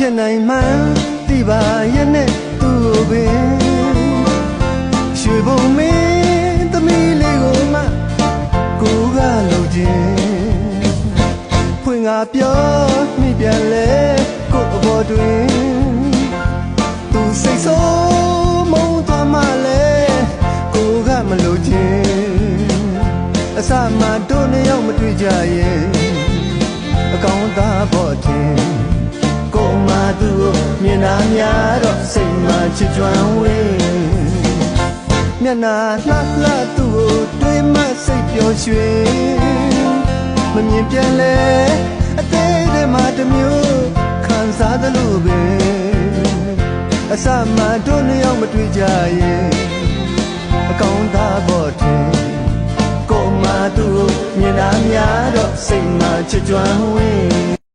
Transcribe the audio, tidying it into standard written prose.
ဖြစ်နိုင်မှန်းသိပါရဲ့နဲ့သူ့ကိုပင်ရွှေဘုံမင်းသမီးလေးကိုမှကိုကလုံခြင်းဖွင့်ငါပြောမိပြန်လဲကိုအပေါ်တွင်သူစိတ်ဆိုးမုန်းသွားမှလဲကိုကမလုံခြင်းအစမှတို့နှစ်ယောက်မတွေ့ကြရဲ့အကောင်းသားပေါ်တင်ကိုမှသူ့ကိုမြင်တာများတော့စိတ်မှချစ်ကြွမ်းဝေးမျက်နှာလှလှသူ့ကိုတွေးမှစိတ်ပျော်ရွှင်မမြင်ပြန်လဲအသေးသေးမှတစ်မျိုးခံစားသလိုပဲအစမှတို့နှစ်ယောက်မတွေ့ကြရဲ့အကောင်းသားပေါ်တင်ကိုမှသူ့ကိုမြင်တာများတော့စိတ်မှချစ်ကြွမ်းဝေး